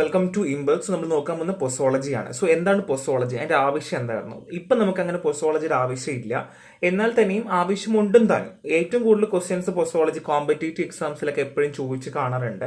Welcome to ഇംബർഗ്. So നമ്മൾ നോക്കാൻ പോകുന്ന പൊസോളജിയാണ്. സോ എന്താണ് പൊസോളജി, അതിന്റെ ആവശ്യം എന്തായിരുന്നു? ഇപ്പം നമുക്ക് അങ്ങനെ പൊസോളജിയുടെ ആവശ്യമില്ല, എന്നാൽ തന്നെയും ആവശ്യമുണ്ടും താനും. ഏറ്റവും കൂടുതൽ ക്വസ്റ്റ്യൻസ് പൊസോളജി കോമ്പറ്റേറ്റീവ് എക്സാംസിലൊക്കെ എപ്പോഴും ചോദിച്ച് കാണാറുണ്ട്.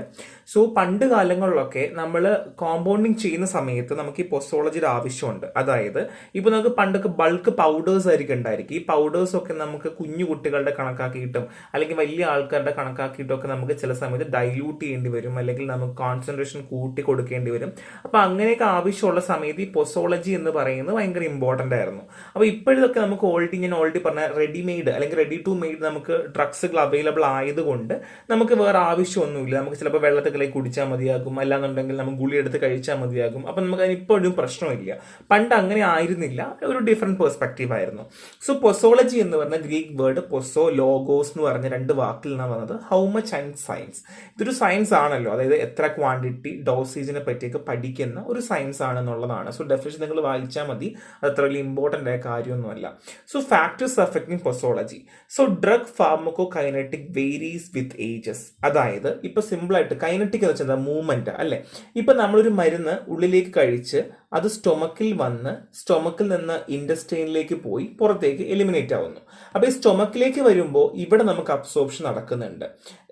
സോ പണ്ട് കാലങ്ങളിലൊക്കെ നമ്മൾ കോമ്പൗണ്ടിങ് ചെയ്യുന്ന സമയത്ത് നമുക്ക് ഈ പൊസോളജിയുടെ ആവശ്യമുണ്ട്. അതായത് ഇപ്പൊ നമുക്ക് പണ്ടൊക്കെ ബൾക്ക് പൗഡേഴ്സ് ആയിരിക്കും ഉണ്ടായിരിക്കും. ഈ പൗഡേഴ്സ് ഒക്കെ നമുക്ക് കുഞ്ഞു കുട്ടികളുടെ കണക്കാക്കിയിട്ടും അല്ലെങ്കിൽ വലിയ ആൾക്കാരുടെ കണക്കാക്കിയിട്ടും ഒക്കെ നമുക്ക് ചില സമയത്ത് ഡൈല്യൂട്ട് ചെയ്യേണ്ടി വരും, അല്ലെങ്കിൽ നമുക്ക് കോൺസെൻട്രേഷൻ കൂട്ടി കൊടുക്കേണ്ടി വരും. അപ്പൊ അങ്ങനെയൊക്കെ ആവശ്യമുള്ള സമയത്ത് ഈ പൊസോളജി എന്ന് പറയുന്നത് ഭയങ്കര ഇമ്പോർട്ടന്റ് ആയിരുന്നു. അപ്പൊ ഇപ്പോഴൊക്കെ നമുക്ക് ഞാൻ ഓൾറെഡി പറഞ്ഞ റെഡിമെയ്ഡ് അല്ലെങ്കിൽ റെഡി ടു മെയ്ഡ് നമുക്ക് ഡ്രഗ്സുകൾ അവൈലബിൾ ആയതുകൊണ്ട് നമുക്ക് വേറെ ആവശ്യമൊന്നുമില്ല. നമുക്ക് ചിലപ്പോൾ വെള്ളത്തിലേക്ക് കുടിച്ചാൽ മതിയാകും, അല്ലാന്നുണ്ടെങ്കിൽ നമുക്ക് ഗുളി എടുത്ത് കഴിച്ചാൽ മതിയാകും. അപ്പൊ നമുക്ക് അതിന് ഇപ്പോഴും പ്രശ്നമില്ല. പണ്ട് അങ്ങനെ ആയിരുന്നില്ല, ഒരു ഡിഫറെന്റ് പെർസ്പെക്റ്റീവ് ആയിരുന്നു. സോ പൊസോളജി എന്ന് പറഞ്ഞ ഗ്രീക്ക് വേർഡ് പൊസോ ലോഗോസ് എന്ന് പറഞ്ഞ രണ്ട് വാക്കിൽ നിന്നാണ് വന്നത്. How much and science. ഇതൊരു സയൻസ് ആണല്ലോ, അതായത് എത്ര ക്വാണ്ടിറ്റി ഡോസേജിനെ പറ്റിയൊക്കെ പഠിക്കുന്ന ഒരു സയൻസ് ആണെന്നുള്ളതാണ്. സോ ഡെഫിനിഷൻ നിങ്ങൾ വായിച്ചാൽ മതി, അത് അത്ര വലിയ ഇമ്പോർട്ടൻ്റ് ആയ കാര്യമൊന്നുമല്ല. So factors affecting posology. So drug pharmacokinetic varies with ages. അതായത് ഇപ്പൊ സിമ്പിൾ ആയിട്ട് കൈനറ്റിക് എന്ന് വെച്ചാൽ മൂവ്മെന്റ് അല്ലെ. ഇപ്പൊ നമ്മളൊരു മരുന്ന് ഉള്ളിലേക്ക് കഴിച്ച് അത് സ്റ്റൊമക്കിൽ വന്ന് സ്റ്റൊമക്കിൽ നിന്ന് ഇൻഡസ്റ്റൈനിലേക്ക് പോയി പുറത്തേക്ക് എലിമിനേറ്റ് ആവുന്നു. അപ്പൊ ഈ സ്റ്റൊമക്കിലേക്ക് വരുമ്പോൾ ഇവിടെ നമുക്ക് അബ്സോർപ്ഷൻ നടക്കുന്നുണ്ട്.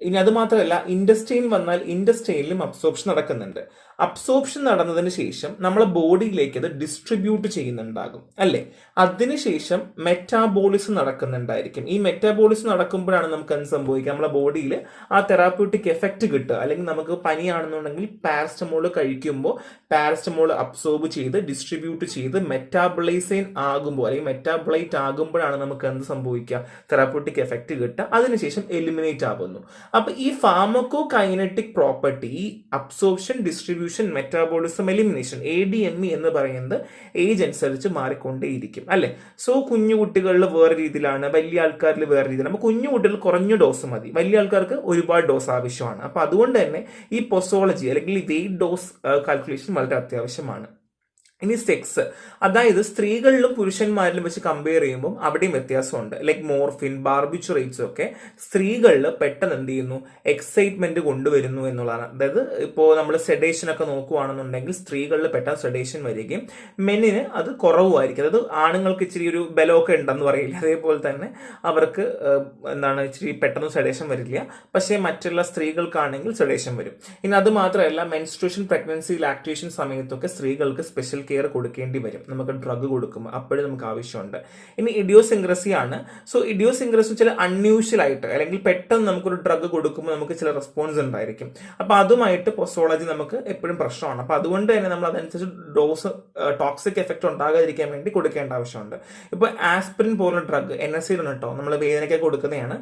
ഇനി അത് മാത്രമല്ല, ഇൻഡസ്റ്റൈൻ വന്നാൽ ഇൻഡസ്റ്റൈനിലും അബ്സോർപ്ഷൻ നടക്കുന്നുണ്ട്. അബ്സോർപ്ഷൻ നടന്നതിന് ശേഷം നമ്മളെ ബോഡിയിലേക്ക് അത് ഡിസ്ട്രിബ്യൂട്ട് ചെയ്യുന്നുണ്ടാകും അല്ലെ. അതിനുശേഷം മെറ്റാബോളിസം നടക്കുന്നുണ്ടായിരിക്കും. ഈ മെറ്റാബോളിസം നടക്കുമ്പോഴാണ് നമുക്ക് എന്ത് സംഭവിക്കുക, നമ്മളെ ബോഡിയിൽ ആ തെറാപ്യൂട്ടിക് എഫക്റ്റ് കിട്ടുക. അല്ലെങ്കിൽ നമുക്ക് പനിയാണെന്നുണ്ടെങ്കിൽ പാരസ്റ്റമോൾ കഴിക്കുമ്പോൾ പാരസ്റ്റമോൾ അബ്സോർബ് ചെയ്ത് ഡിസ്ട്രിബ്യൂട്ട് ചെയ്ത് മെറ്റാബോളൈസൈൻ ആകുമ്പോൾ അല്ലെങ്കിൽ മെറ്റാബോളൈറ്റ് ആകുമ്പോഴാണ് നമുക്ക് എന്ത് സംഭവിക്കുക, തെറാപ്യൂട്ടിക് എഫക്റ്റ് കിട്ടുക. അതിനുശേഷം എലിമിനേറ്റ് ആകുന്നു. അപ്പൊ ഈ pharmaco kinetic property, absorption, distribution, metabolism, elimination, ADME എന്ന് പറയുന്നത് ഏജ് അനുസരിച്ച് മാറിക്കൊണ്ടേയിരിക്കും അല്ലെ. സോ കുഞ്ഞു കുട്ടികളിൽ വേറെ രീതിയിലാണ്, വലിയ ആൾക്കാരിൽ വേറെ രീതിയിലാണ്. അപ്പൊ കുഞ്ഞു കുട്ടികൾ കുറഞ്ഞ ഡോസ് മതി, വലിയ ആൾക്കാർക്ക് ഒരുപാട് ഡോസ് ആവശ്യമാണ്. അപ്പൊ അതുകൊണ്ട് തന്നെ ഈ പൊസോളജി അല്ലെങ്കിൽ വെയിറ്റ് ഡോസ് കാൽക്കുലേഷൻ വളരെ അത്യാവശ്യമാണ്. ഇനി സെക്സ്, അതായത് സ്ത്രീകളിലും പുരുഷന്മാരിലും വെച്ച് കമ്പയർ ചെയ്യുമ്പോൾ അവിടെയും വ്യത്യാസമുണ്ട്. ലൈക്ക് മോർഫിൻ, ബാർബിച്ചുറേറ്റ്സും ഒക്കെ സ്ത്രീകളിൽ പെട്ടെന്ന് എന്ത് ചെയ്യുന്നു, എക്സൈറ്റ്മെന്റ് കൊണ്ടുവരുന്നു എന്നുള്ളതാണ്. അതായത് ഇപ്പോൾ നമ്മൾ സെഡേഷൻ ഒക്കെ നോക്കുകയാണെന്നുണ്ടെങ്കിൽ സ്ത്രീകളിൽ പെട്ടെന്ന് സെഡേഷൻ വരികയും മെന്നിന് അത് കുറവുമായിരിക്കും. അതായത് ആണുങ്ങൾക്ക് ഇച്ചിരി ഒരു ബലമൊക്കെ ഉണ്ടെന്ന് പറയില്ല, അതേപോലെ തന്നെ അവർക്ക് ഇച്ചിരി പെട്ടെന്ന് സെഡേഷൻ വരില്ല. പക്ഷേ മറ്റുള്ള സ്ത്രീകൾക്കാണെങ്കിൽ സെഡേഷൻ വരും. ഇനി അത് മാത്രമല്ല, മെൻസ്ട്രേഷൻ, പ്രഗ്നൻസി, ലാക്ടേഷൻ സമയത്തൊക്കെ സ്ത്രീകൾക്ക് സ്പെഷ്യൽ കെയർ കൊടുക്കേണ്ടി വരും. നമുക്ക് ഡ്രഗ് കൊടുക്കുമ്പോൾ അപ്പോഴും നമുക്ക് ആവശ്യമുണ്ട്. ഇനി ഇഡിയോസിൻക്രസി ആണ്. സോ ഇഡിയോസിൻക്രസി ചില അൺയൂഷ്വൽ ആയിട്ട് അല്ലെങ്കിൽ പെട്ടെന്ന് നമുക്കൊരു ഡ്രഗ് കൊടുക്കുമ്പോൾ നമുക്ക് ചില റെസ്പോൺസ് ഉണ്ടായിരിക്കും. അപ്പൊ അതുമായിട്ട് പൊസോളജി നമുക്ക് എപ്പോഴും പ്രശ്നമാണ്. അപ്പൊ അതുകൊണ്ട് തന്നെ നമ്മൾ അതനുസരിച്ച് ഡോസ് ടോക്സിക് എഫക്ട് ഉണ്ടാകാതിരിക്കാൻ വേണ്ടി കൊടുക്കേണ്ട ആവശ്യമുണ്ട്. ഇപ്പൊ ആസ്പിരിൻ പോലുള്ള ഡ്രഗ് NSAID ആണ് കേട്ടോ, നമ്മൾ വേദനയ്ക്ക് കൊടുക്കുന്നതാണ്.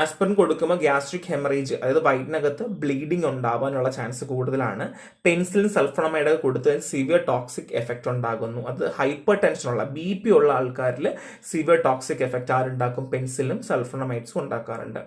ആസ്പിരിൻ കൊടുക്കുമ്പോൾ ഗ്യാസ്ട്രിക് ഹെമറേജ്, അതായത് വയറ്റിനകത്ത് ബ്ലീഡിംഗ് ഉണ്ടാവാനുള്ള ചാൻസ് കൂടുതലാണ്. പെൻസിലിൻ, സൾഫണമൈഡ് കൊടുത്തതിന് സിവിയർ ടോക്സിക് എഫക്ട് ഉണ്ടാകുന്നു. അത് ഹൈപ്പർ ടെൻഷനുള്ള BP ഉള്ള ആൾക്കാരിൽ സിവിയർ ടോക്സിക് എഫക്ട് ആരുണ്ടാക്കും, പെൻസിലും സൾഫണമൈഡ്സും ഉണ്ടാക്കാറുണ്ട്.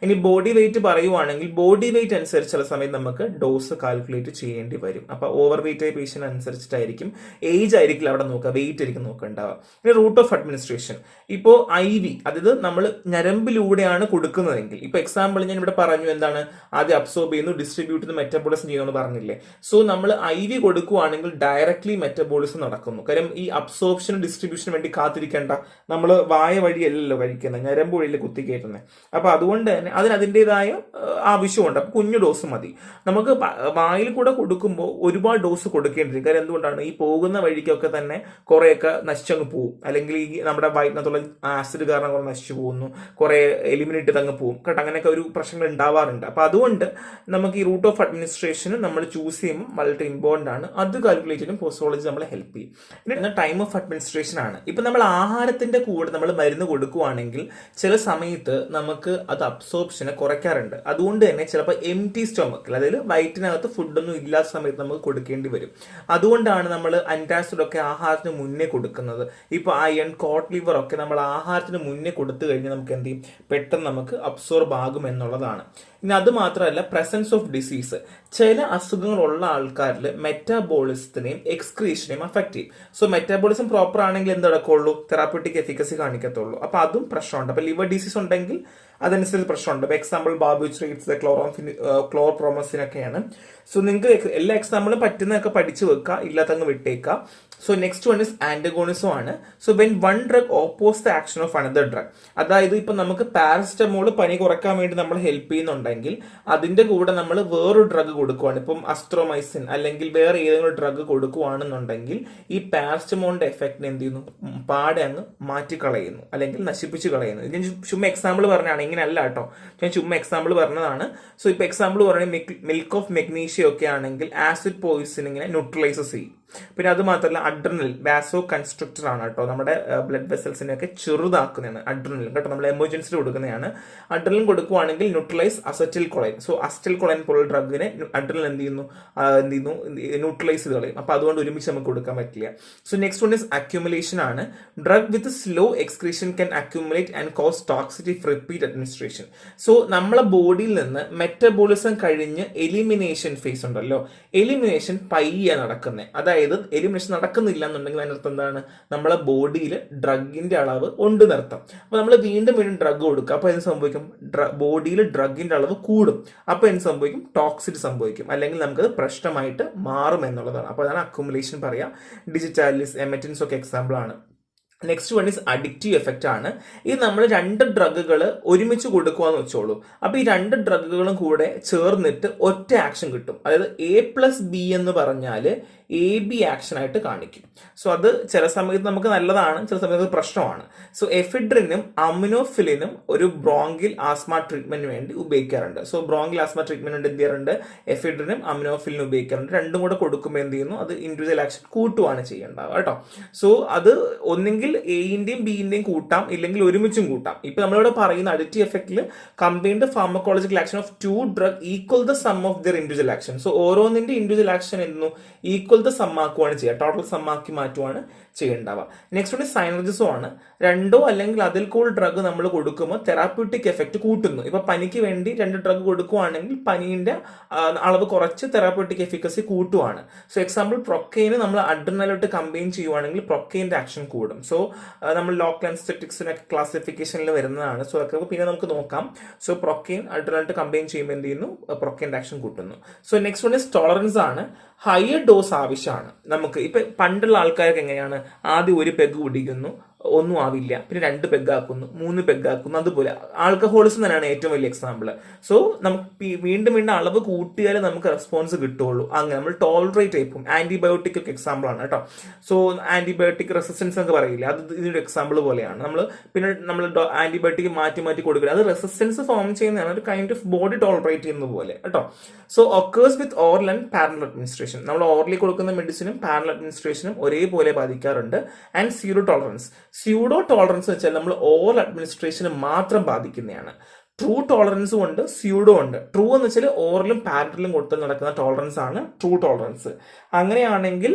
ഇനി ബോഡി വെയിറ്റ് പറയുവാണെങ്കിൽ ബോഡി വെയിറ്റ് അനുസരിച്ച് ചില സമയത്ത് നമുക്ക് ഡോസ് കാൽക്കുലേറ്റ് ചെയ്യേണ്ടി വരും. അപ്പൊ ഓവർ വെയിറ്റ് ആയ പേഷ്യന്റ് അനുസരിച്ചിട്ടായിരിക്കും, ഏജ് ആയിരിക്കില്ല അവിടെ നോക്കുക, വെയിറ്റ് ആയിരിക്കും നോക്കേണ്ടാവുക. ഇനി റൂട്ട് ഓഫ് അഡ്മിനിസ്ട്രേഷൻ, ഇപ്പോൾ IV, അതായത് നമ്മൾ ഞരമ്പിലൂടെയാണ് കൊടുക്കുന്നതെങ്കിൽ, ഇപ്പൊ എക്സാമ്പിൾ ഞാൻ ഇവിടെ പറഞ്ഞു, എന്താണ് ആദ്യം അബ്സോർബ് ചെയ്യുന്നു, ഡിസ്ട്രിബ്യൂട്ട് ചെയ്യുന്നു, മെറ്റബോളിസം ചെയ്യുന്നു പറഞ്ഞില്ലേ. സോ നമ്മൾ IV കൊടുക്കുവാണെങ്കിൽ ഡയറക്ട്ലി മെറ്റബോളിസം നടക്കുന്നു. കാര്യം ഈ അബ്സോർപ്ഷനും ഡിസ്ട്രിബ്യൂഷനും വേണ്ടി കാത്തിരിക്കേണ്ട, നമ്മൾ വായ വഴിയല്ലല്ലോ കഴിക്കുന്നത്, ഞരമ്പ് വഴിയല്ലേ കുത്തിക്കയറ്റുന്നത്. അപ്പൊ അതുകൊണ്ട് തന്നെ അതിൻ്റെതായ ആവശ്യമുണ്ട്. അപ്പൊ കുഞ്ഞു ഡോസ് മതി. നമുക്ക് വായിൽ കൂടെ കൊടുക്കുമ്പോൾ ഒരുപാട് ഡോസ് കൊടുക്കേണ്ടിരിക്കും. കാര്യം എന്തുകൊണ്ടാണ്, ഈ പോകുന്ന വഴിക്കൊക്കെ തന്നെ കുറെയൊക്കെ നശിച്ചങ്ങ് പോകും, അല്ലെങ്കിൽ ഈ നമ്മുടെ വയറ്റിനകത്തുള്ള ആസിഡ് കാരണം കുറെ നശിച്ചു പോകുന്നു, കുറെ എലിമിനേറ്റ് ചെയ്തങ്ങ് പോകും കേട്ടോ. അങ്ങനെയൊക്കെ ഒരു പ്രശ്നങ്ങൾ ഉണ്ടാവാറുണ്ട്. അപ്പൊ അതുകൊണ്ട് നമുക്ക് ഈ റൂട്ട് ഓഫ് അഡ്മിനിസ്ട്രേഷൻ നമ്മൾ ചൂസ് ചെയ്യുമ്പോൾ വളരെ ഇമ്പോർട്ടന്റ് ആണ്. അത് കാൽക്കുലേറ്റ് ചെയ്യാനും പൊസോളജി നമ്മളെ ഹെൽപ്പ് ചെയ്യും. പിന്നെ ടൈം ഓഫ് അഡ്മിനിസ്ട്രേഷൻ ആണ്. ഇപ്പൊ നമ്മൾ ആഹാരത്തിന്റെ കൂടെ നമ്മൾ മരുന്ന് കൊടുക്കുവാണെങ്കിൽ ചില സമയത്ത് നമുക്ക് അത് അബ്സോർപ്ഷനെ കുറയ്ക്കാറുണ്ട്. അതുകൊണ്ട് തന്നെ ചിലപ്പോൾ എംപ്റ്റി സ്റ്റൊമക്കിൽ, അതായത് വയറ്റിനകത്ത് ഫുഡൊന്നും ഇല്ലാത്ത സമയത്ത് നമുക്ക് കൊടുക്കേണ്ടി വരും. അതുകൊണ്ടാണ് നമ്മൾ അന്റാസിഡ് ഒക്കെ ആഹാരത്തിന് മുന്നേ കൊടുക്കുന്നത്. ഇപ്പൊ അയൺ, കോട്ട് ലിവർ ഒക്കെ നമ്മൾ ആഹാരത്തിന് മുന്നേ കൊടുത്തു കഴിഞ്ഞാൽ നമുക്ക് എന്ത് ചെയ്യും, പെട്ടെന്ന് നമുക്ക് അബ്സോർബ് ആകും എന്നുള്ളതാണ്. ഇനി അത് മാത്രമല്ല, പ്രസൻസ് ഓഫ് ഡിസീസ്, ചില അസുഖങ്ങളുള്ള ആൾക്കാരിൽ മെറ്റാബോളിസത്തിനെയും എക്സ്ക്രീഷനെയും അഫക്ട് ചെയ്യും. സോ മെറ്റാബോളിസം പ്രോപ്പർ ആണെങ്കിൽ എന്ത് നടക്കുള്ളൂ, തെറാപ്യൂട്ടിക് എഫിക്കസി കാണിക്കത്തുള്ളൂ. അപ്പൊ അതും പ്രശ്നമുണ്ട്. അപ്പൊ ലിവർ ഡിസീസ് ഉണ്ടെങ്കിൽ അതനുസരിച്ച് പ്രശ്നമുണ്ട്. ഇപ്പോൾ എക്സാമ്പിൾ ബാർബിട്രേറ്റ്സ്, ക്ലോർപ്രോമസിനൊക്കെയാണ്. സോ നിങ്ങൾക്ക് എല്ലാ എക്സാമ്പിളും പറ്റുന്നതൊക്കെ പഠിച്ചു വെക്കുക, ഇല്ലാത്തങ്ങ് വിട്ടേക്കുക. സോ നെക്സ്റ്റ് വൺ ഇസ് ആന്റഗോണിസം ആണ്. So when one drug oppose the action of another drug, അതായത് ഇപ്പൊ നമുക്ക് പാരസ്റ്റമോൾ പനി കുറയ്ക്കാൻ വേണ്ടി നമ്മൾ ഹെൽപ്പ് ചെയ്യുന്നുണ്ടെങ്കിൽ അതിന്റെ കൂടെ നമ്മൾ വേറൊരു ഡ്രഗ് കൊടുക്കുവാണ്, ഇപ്പം അസ്ട്രോമൈസിൻ അല്ലെങ്കിൽ വേറെ ഏതെങ്കിലും ഡ്രഗ് കൊടുക്കുവാണെന്നുണ്ടെങ്കിൽ ഈ പാരസ്റ്റമോളിന്റെ എഫക്റ്റിനെ എന്ത് ചെയ്യുന്നു, പാടെ അങ്ങ് മാറ്റിക്കളയുന്നു അല്ലെങ്കിൽ നശിപ്പിച്ച് കളയുന്നു. ഞാൻ ചുമ്മാ എക്സാമ്പിൾ പറഞ്ഞാണ്, ഇങ്ങനെയല്ല കേട്ടോ, ഞാൻ ചുമ്മാ എക്സാമ്പിൾ പറഞ്ഞതാണ്. സോ ഇപ്പൊ എക്സാമ്പിൾ പറയുന്നത് മിൽക്ക് ഓഫ് മെഗ്നീഷ്യ ഒക്കെ ആണെങ്കിൽ ആസിഡ് പോയിസണിങ്ങിനെ ന്യൂട്രലൈസസ് ചെയ്യും. പിന്നെ അത് മാത്രമല്ല അഡ്രിനൽ വാസോ കൺസ്ട്രക്ടർ ആണ് കേട്ടോ, നമ്മുടെ ബ്ലഡ് വെസൽസിനെയൊക്കെ ചെറുതാക്കുന്നതാണ് അഡ്രിനൽ കേട്ടോ, നമ്മൾ എമർജൻസിയിൽ കൊടുക്കുന്നതാണ്. അഡ്രിനൽ കൊടുക്കുവാണെങ്കിൽ ന്യൂട്രലൈസ് അസറ്റിൽ കൊളൈൻ. സോ അസറ്റിൽ കൊളൈൻ പോലുള്ള ഡ്രഗിനെ അഡ്രിനൽ എന്ത് ചെയ്യുന്നു ന്യൂട്രലൈസ് ചെയ്ത് കളയും. അപ്പൊ അതുകൊണ്ട് ഒരുമിച്ച് നമുക്ക് കൊടുക്കാൻ പറ്റില്ല. So next one is accumulation ആണ്. Drug with slow excretion can accumulate and cause toxicity for repeat administration. So നമ്മളെ ബോഡിയിൽ നിന്ന് മെറ്റബോളിസം കഴിഞ്ഞ് എലിമിനേഷൻ ഫേസ് ഉണ്ടല്ലോ, എലിമിനേഷൻ പയ്യെ നടക്കുന്നത്. അതായത് എലിമിനേഷൻ നടക്കുന്നില്ല എന്നുണ്ടെങ്കിൽ അതിനർത്ഥം എന്താണ്, നമ്മളെ ബോഡിയിൽ ഡ്രഗിന്റെ അളവ് ഉണ്ട് നിർത്തം. അപ്പൊ നമ്മൾ വീണ്ടും വീണ്ടും ഡ്രഗ് കൊടുക്കുക, അപ്പൊ എന്ത് സംഭവിക്കും, ബോഡിയിൽ ഡ്രഗിന്റെ അളവ് കൂടും. അപ്പൊ എന്ത് സംഭവിക്കും, ടോക്സിറ്റി സംഭവിക്കും, അല്ലെങ്കിൽ നമുക്കത് പ്രശ്നമായിട്ട് മാറും എന്നുള്ളതാണ്. അപ്പൊ അതാണ് അക്യുമുലേഷൻ പറയാം. ഡിജിറ്റാലിസ്, എമറ്റിൻസ് ഒക്കെ എക്സാമ്പിൾ ആണ്. Next one is addictive effect ആണ്. ഇത് നമ്മൾ 2 ഡ്രഗുകൾ ഒരുമിച്ച് കൊടുക്കുകയെന്ന് വെച്ചോളൂ. അപ്പൊ ഈ 2 ഡ്രഗുകളും കൂടെ ചേർന്നിട്ട് ഒറ്റ ആക്ഷൻ കിട്ടും. അതായത് A+B എന്ന് പറഞ്ഞാൽ AB ആക്ഷൻ ആയിട്ട് കാണിക്കും. സോ അത് ചില സമയത്ത് നമുക്ക് നല്ലതാണ്, ചില സമയത്ത് പ്രശ്നമാണ്. സോ എഫിഡ്രിനും അമിനോഫിലിനും ഒരു ബ്രോങ്കിൽ ആസ്മ ട്രീറ്റ്മെന്റിന് വേണ്ടി ഉപയോഗിക്കാറുണ്ട്. സോ ബ്രോങ്കിൽ ആസ്മ ട്രീറ്റ്മെന്റ് എന്ത് ചെയ്യാറുണ്ട്, എഫിഡ്രിനും അമിനോഫിലിനും ഉപയോഗിക്കാറുണ്ട്. രണ്ടും കൂടെ കൊടുക്കുമ്പോൾ എന്ത് ചെയ്യുന്നു, അത് ഇൻഡിവിജ്വൽ ആക്ഷൻ കൂട്ടുവാണ് ചെയ്യേണ്ടത് കേട്ടോ. സോ അത് ഒന്നെങ്കിൽ എയുടെയും ബിന്റെയും കൂട്ടാം, ഇല്ലെങ്കിൽ ഒരുമിച്ചും കൂട്ടാം. ഇപ്പൊ നമ്മളിവിടെ പറയുന്ന അഡിക്റ്റീവ് എഫക്റ്റിൽ combined pharmacological action of 2 drug equal the sum of their individual action. So ഓരോന്നിന്റെ ഇൻഡിവിജ്വൽ ആക്ഷൻ എന്നു ഈക്വൽ ദ സം ആക്കുവാണ് ചെയ്യുക, ടോട്ടൽ സം ആക്കി മാറ്റുവാണ് ചെയ്യേണ്ടാവുക. നെക്സ്റ്റ് വൺ സൈനർജിസം ആണ്. 2 അല്ലെങ്കിൽ അതിൽ കൂടുതൽ ഡ്രഗ് നമ്മൾ കൊടുക്കുമ്പോൾ തെറാപ്യൂട്ടിക് എഫക്ട് കൂട്ടുന്നു. ഇപ്പൊ പനിക്ക് വേണ്ടി 2 ഡ്രഗ് കൊടുക്കുവാണെങ്കിൽ പനീന്റെ അളവ് കുറച്ച് തെറാപ്യൂട്ടിക് എഫിക്കസി കൂട്ടുവാണ്. സോ എക്സാമ്പിൾ പ്രൊക്കൈന് നമ്മൾ അഡ്രിനലോട്ട് കമ്പൈൻ ചെയ്യുവാണെങ്കിൽ പ്രൊക്കൈന്റെ ആക്ഷൻ കൂടും. സോ നമ്മൾ ലോക്കൽ അനസ്തെറ്റിക്സിനൊക്കെ ക്ലാസിഫിക്കേഷനിൽ വരുന്നതാണ്. സോ അതൊക്കെ പിന്നെ നമുക്ക് നോക്കാം. സോ പ്രൊക്കൈൻ അഡ്രിനലോട്ട് കമ്പൈൻ ചെയ്യുമ്പോൾ എന്ത് ചെയ്യുന്നു, പ്രൊക്കൈന്റെ ആക്ഷൻ കൂട്ടുന്നു. So next one is tolerance ആണ്. ഹയർ ഡോസ് ആവശ്യമാണ് നമുക്ക്. ഇപ്പൊ പണ്ടുള്ള ആൾക്കാർക്ക് എങ്ങനെയാണ്, ആദ്യം 1 പെഗ് കുടിക്കുന്നു, ഒന്നും ആവില്ല, പിന്നെ 2 പെഗ്ഗാക്കുന്നു, 3 പെഗ്ഗാക്കുന്നു. അതുപോലെ ആൽക്കഹോളിസം തന്നെയാണ് ഏറ്റവും വലിയ എക്സാമ്പിൾ. സോ നമുക്ക് വീണ്ടും വീണ്ടും അളവ് കൂട്ടിയാലേ നമുക്ക് റെസ്പോൺസ് കിട്ടുള്ളൂ. അങ്ങനെ നമ്മൾ ടോളറേറ്റ് ചെയ്യും. ആന്റിബയോട്ടിക് ഒക്കെ എക്സാമ്പിൾ ആണ് കേട്ടോ. സോ ആന്റിബയോട്ടിക് റെസിസ്റ്റൻസ് ഒക്കെ പറയില്ല, അത് ഇതിന്റെ എക്സാമ്പിൾ പോലെയാണ്. നമ്മൾ ആന്റിബയോട്ടിക് മാറ്റി മാറ്റി കൊടുക്കില്ല, അത് റെസിസ്റ്റൻസ് ഫോം ചെയ്യുന്നതാണ്, ഒരു കൈൻഡ് ഓഫ് ബോഡി ടോളറേറ്റ് ചെയ്യുന്ന പോലെ കേട്ടോ. So occurs with oral and parallel administration. നമ്മൾ ഓറലി കൊടുക്കുന്ന മെഡിസിനും പാരലൽ അഡ്മിനിസ്ട്രേഷനും ഒരേപോലെ ബാധിക്കാറുണ്ട്. And zero tolerance. Pseudo tolerance വെച്ചാൽ നമ്മൾ ഓറൽ അഡ്മിനിസ്ട്രേഷന് മാത്രം ബാധിക്കുന്നതാണ്. ട്രൂ ടോളറൻസും ഉണ്ട്, സ്യൂഡോ ഉണ്ട്. ട്രൂ എന്ന് വെച്ചാൽ ഓറലും പാരലലും കൊടുത്ത് നടക്കുന്ന ടോളറൻസ് ആണ് ട്രൂ ടോളറൻസ്. അങ്ങനെയാണെങ്കിൽ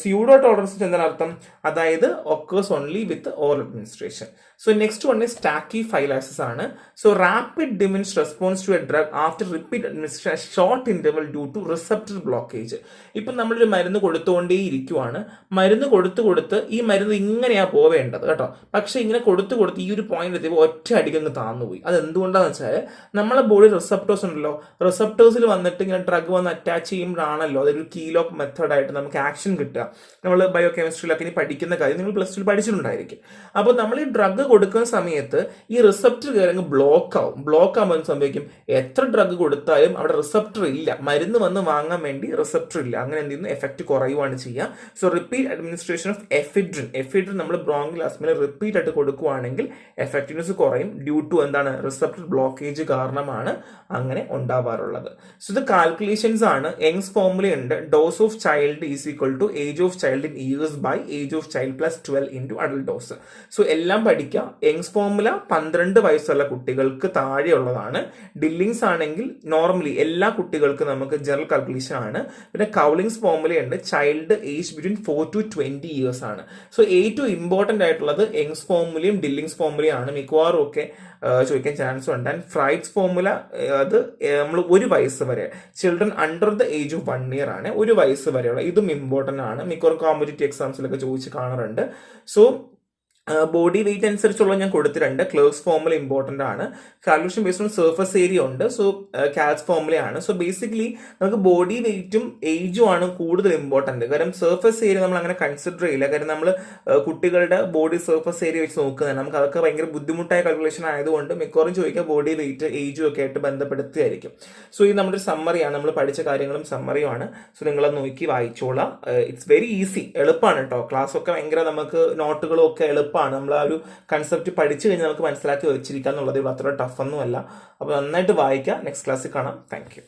സ്യൂഡോ ടോളറൻസ് എന്താണ് അർത്ഥം, അതായത് occurs only with oral administration. So next one is tachyphylaxis ആണ്. So rapid diminished response to a drug after repeat administration short interval due to receptor blockage. ഇപ്പം നമ്മളൊരു മരുന്ന് കൊടുത്തുകൊണ്ടേ ഇരിക്കുവാണ്, മരുന്ന് കൊടുത്ത് ഈ മരുന്ന് ഇങ്ങനെയാ പോവേണ്ടത് കേട്ടോ. പക്ഷെ ഇങ്ങനെ കൊടുത്ത് ഈ ഒരു പോയിന്റ് എത്തിയപ്പോൾ ഒറ്റ അടിക്കങ്ങ് താന്നുപോയി. അത് എന്തുകൊണ്ടാന്ന് വെച്ചാൽ നമ്മളെ ബോഡി റിസപ്റ്റേഴ്സ് ഉണ്ടല്ലോ, റിസപ്റ്റേഴ്സിൽ വന്നിട്ട് ഇങ്ങനെ ഡ്രഗ് വന്ന് അറ്റാച്ച് ചെയ്യുമ്പോഴാണല്ലോ അതൊരു കീലോക്ക് മെത്തേഡായിട്ട് നമുക്ക് ആക്ഷൻ കിട്ടുക. നമ്മൾ ബയോ കെമിസ്ട്രിയിലൊക്കെ ഇനി പഠിക്കുന്ന കാര്യം നിങ്ങൾ +2 പഠിച്ചിട്ടുണ്ടായിരിക്കും. അപ്പോൾ നമ്മൾ ഈ ഡ്രഗ് കൊടുക്കുന്ന സമയത്ത് ഈ റിസപ്റ്റർ കയറി ബ്ലോക്ക് ആവുമ്പോൾ സംഭവിക്കും, എത്ര ഡ്രഗ് കൊടുത്താലും അവിടെ റിസപ്റ്റർ ഇല്ല, മരുന്ന് വന്ന് വാങ്ങാൻ വേണ്ടി റിസപ്റ്റർ ഇല്ല. അങ്ങനെ എന്ത് ചെയ്യുന്നു, എഫക്ട് കുറയുവാണ് ചെയ്യുക. So repeat administration of ephedrine നമ്മൾ ബ്രോങ്കിൽ ആസ്മയിൽ റിപ്പീറ്റ് ആയിട്ട് കൊടുക്കുവാണെങ്കിൽ എഫക്റ്റീവ്നെസ് കുറയും. ഡ്യൂ ടു എന്താണ്, റിസപ്റ്റർ ബ്ലോക്കേജ് കാരണമാണ് അങ്ങനെ ഉണ്ടാവാറുള്ളത്. സോ ഇത് കാൽക്കുലേഷൻസ് ആണ്. യങ്സ് ഫോർമുല ഉണ്ട്. Dose of child is equal to age of child in years by age of child +12 into adult dose. So എല്ലാം പഠിക്കാം. യങ്സ് ഫോർമുല 12 വയസ്സുള്ള കുട്ടികൾക്ക് താഴെയുള്ളതാണ്. ഡില്ലിങ്സ് ആണെങ്കിൽ നോർമലി എല്ലാ കുട്ടികൾക്കും നമുക്ക് ജനറൽ കാൽക്കുലേഷൻ ആണ്. പിന്നെ കൗളിങ്സ് ഫോർമുല ഉണ്ട്. Child age between 4 to 20 years ആണ്. സോ ഏറ്റവും ഇമ്പോർട്ടന്റ് ആയിട്ടുള്ളത് യങ്സ് ഫോർമുലയും ഡില്ലിങ്സ് ഫോർമുലയാണ്. മിക്കവാറും ഒക്കെ ചോദിക്കാൻ ചാൻസ് ഉണ്ട്. ആൻഡ് ഫ്രൈറ്റ്സ് ഫോർമുല അത് നമ്മൾ 1 വയസ്സ് വരെ, children under the age of 1 year ആണ്, 1 വയസ്സ് വരെയുള്ള. ഇതും ഇമ്പോർട്ടന്റ് ആണ്, മിക്കവാറും കോമ്പറ്റേറ്റീവ് എക്സാംസിലൊക്കെ ചോദിച്ച് കാണാറുണ്ട്. സോ ബോഡി വെയിറ്റ് അനുസരിച്ചുള്ള ഞാൻ കൊടുത്തിട്ടുണ്ട്. ക്ലേഴ്സ് ഫോർമുല ഇമ്പോർട്ടന്റ് ആണ്. Calculation based on surface area ഉണ്ട്. സോ കാൽസ് ഫോർമുലയാണ്. സോ ബേസിക്കലി നമുക്ക് ബോഡി വെയിറ്റും ഏജും ആണ് കൂടുതൽ ഇമ്പോർട്ടന്റ്. കാരണം സർഫസ് ഏരിയ നമ്മൾ അങ്ങനെ കൺസിഡർ ചെയ്യില്ല. കാരണം നമ്മൾ കുട്ടികളുടെ ബോഡി സർഫസ് ഏരിയ വെച്ച് നോക്കുന്നത് നമുക്ക് അതൊക്കെ ഭയങ്കര ബുദ്ധിമുട്ടായ കാൽക്കുലേഷൻ ആയതുകൊണ്ട് മിക്കവാറും ചോദിക്കുക ബോഡി വെയിറ്റ് ഏജും ഒക്കെ ആയിട്ട് ബന്ധപ്പെടുത്തിയായിരിക്കും. സോ ഇത് നമ്മുടെ സമ്മറിയാണ്, നമ്മൾ പഠിച്ച കാര്യങ്ങളും സമ്മറിയുമാണ്. സോ നിങ്ങളത് നോക്കി വായിച്ചോളാം. ഇറ്റ്സ് വെരി ഈസി, എളുപ്പമാണ് കേട്ടോ. ക്ലാസ് ഒക്കെ ഭയങ്കര നമുക്ക് നോട്ടുകളും ഒക്കെ എളുപ്പമാണ്. നമ്മൾ ആ ഒരു കൺസെപ്റ്റ് പഠിച്ചു കഴിഞ്ഞാൽ നമുക്ക് മനസ്സിലാക്കി വെച്ചിരിക്കുക എന്നുള്ളത് അത്ര ടഫ് ഒന്നും അല്ല. അപ്പോൾ നന്നായിട്ട് വായിക്കാം. നെക്സ്റ്റ് ക്ലാസ്സിൽ കാണാം. Thank you.